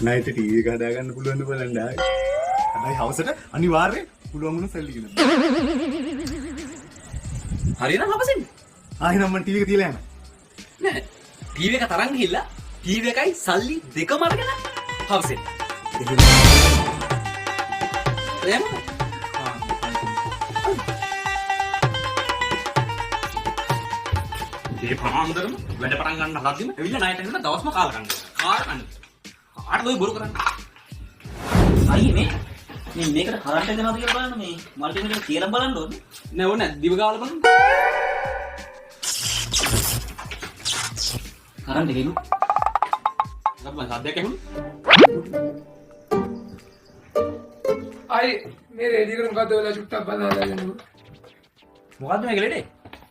නයිට TV එක හදාගන්න පුළුවන් ද බලන්න ආයි. හැබැයි හවසට අනිවාර්යෙන් පුළුවන් වුණොත් සල්ලි කියලා. හරියනම් අපසෙන්. ආයි නම් මම ටීවී එක තියලා යනවා. නෑ. ටීවී එක තරන් ගිහිල්ලා ටීවී එකයි සල්ලි දෙකම අරගෙන හවසෙන්. එහෙම. මේ පාන්දරම වැඩ පටන් ගන්න හදද්දිම එවිල්ලා ණයට එන්න දවස්ම කාලා ගන්න. කාලා ගන්න. කාටද ඔය බොරු කරන්නේ? අයියේ මේ මේකට කරන්ට් එක දෙනවද කියලා බලන්න මේ මල්ටිමීටර් කියලා බලන්න ඕනේ. නෑ ඕනේ දිව ගාලා බලන්න. කරන්ට් එකේ නු. ගබ්බන් සද්දයක් ඇහුණා. අයි මේ රේඩියෝ එක මොකද ඔයාලා චුට්ටක් බලලා යන්න. මොකද්ද මේක ලෙඩේ?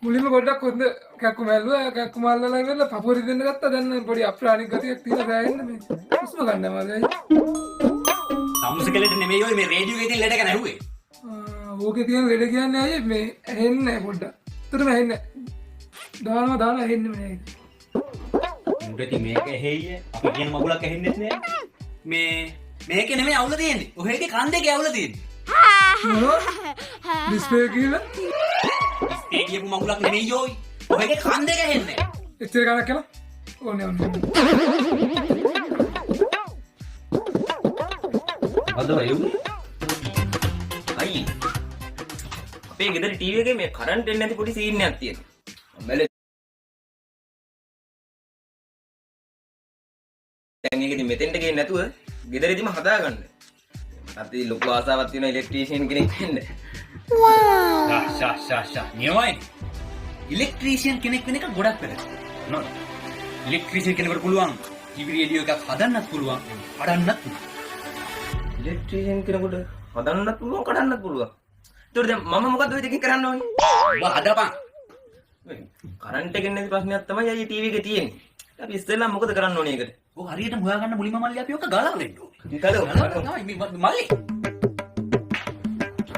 මුලින්ම පොඩ්ඩක් හොඳ කැක්කුම ඇල්ලුවා කැක්කුම අල්ලලා ඉවරලා පපුවරි දෙන්න ගත්තා. දැන් පොඩි අප්‍රාණික ගතියක් තියෙනවා දැනෙන්න මේ. හුස්ම ගන්නවා දැන්. සම්මුසකලෙට නෙමෙයි ඔය මේ රේඩියෝ එකේ තියෙන ලෙඩ ගැන ඇහුවේ. ඕකේ තියෙන ලෙඩ කියන්නේ අයියේ මේ ඇහෙන්නේ නැහැ පොඩ්ඩක්. උතරම ඇහෙන්නේ නැහැ. දානවා ඇහෙන්නේ නැහැ. මුඩටි මේක ඇහෙయ్యේ. අපි කියන මගුලක් ඇහෙන්නෙත් නෑ. මේකේ නෙමෙයි අවුල තියෙන්නේ. ඔහෙගේ කන් දෙකේ අවුල තියෙන්නේ. ඩිස්ප්ලේ කියලා ඒ කියපු මගුලක් නෙමෙයි යෝයි. ඔහෙගේ කන් දෙක ඇහෙන්නේ නෑ. එච්චර ගණක් කියලා ඕනේ. අද වයුනේ අයි අපේ ගෙදර ටීවී එකේ මේ කරන්ට් එන්නේ නැති පොඩි සීන් එකක් තියෙනවා. මැලේ දැන් ඒක ඉතින් මෙතෙන්ට ගේන්නේ නැතුව ගෙදරදීම හදාගන්න. මට ලොකු ආසාවක් තියෙනවා ඉලෙක්ට්‍රීෂියන් කෙනෙක් වෙන්න. ෂා නියමයි. ඉලෙක්ට්‍රීෂියන් කෙනෙක් වෙන එක ගොඩක් වැදගත්. නෝ. ඉලෙක්ට්‍රීෂියන් කෙනෙකුට පුළුවන් ටීවී රේඩියෝ එකක් හදන්නත් පුළුවන්, කඩන්නත් පුළුවන්. ඉලෙක්ට්‍රීෂියන් කෙනෙකුට හදන්නත් පුළුවන්, කඩන්නත් පුළුවන්. ඒතකොට දැන් මම මොකද්ද ඔය දෙකෙන් කරන්න ඕනේ? ඔබ හදපන්. කරන්ට් එකෙන් නැති ප්‍රශ්නයක් තමයි අයියේ ටීවී එකේ තියෙන්නේ. අපි ඉස්සෙල්ලා මොකද කරන්න ඕනේ ඒකට? ඔය හරියටම හොයාගන්න මුලින්ම මල්ලි අපි ඔක ගලවලා දෙන්න ඕනේ. ගලවලා තමයි මේ මල්ලි.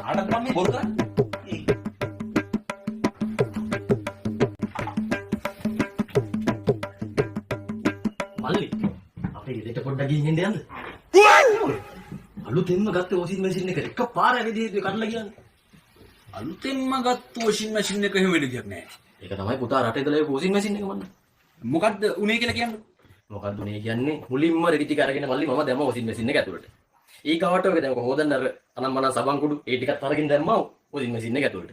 ආඩත් මම මේ බොරු කරන්නේ. මල්ලි අපේ ගෙදරට පොඩ්ඩක් ගිහින් එන්න යන්න. අලුතෙන්ම ගත්ත වොෂින් මැෂින් එක එකපාර ඇවිදින් කඩලා ගියානේ. අලුතෙන්ම ගත්ත වොෂින් මැෂින් එක එහෙම වෙන දෙයක් නෑ. ඒක තමයි පුතා රටේ දලා වොෂින් මැෂින් එක මන්න. මොකද්ද උනේ කියලා කියන්නේ? මොකක්ද උනේ කියන්නේ මුලින්ම රෙදි ටික අරගෙන මල්ලි මම දැම්ම වොෂින් මැෂින් එක ඇතුළට. ඊගාවට ඔක දැන් හොදන්න අර අනම්මන සබන් කුඩු ඒ ටිකත් අරගෙන දැම්මා වොෂින් මැෂින් එක ඇතුළට.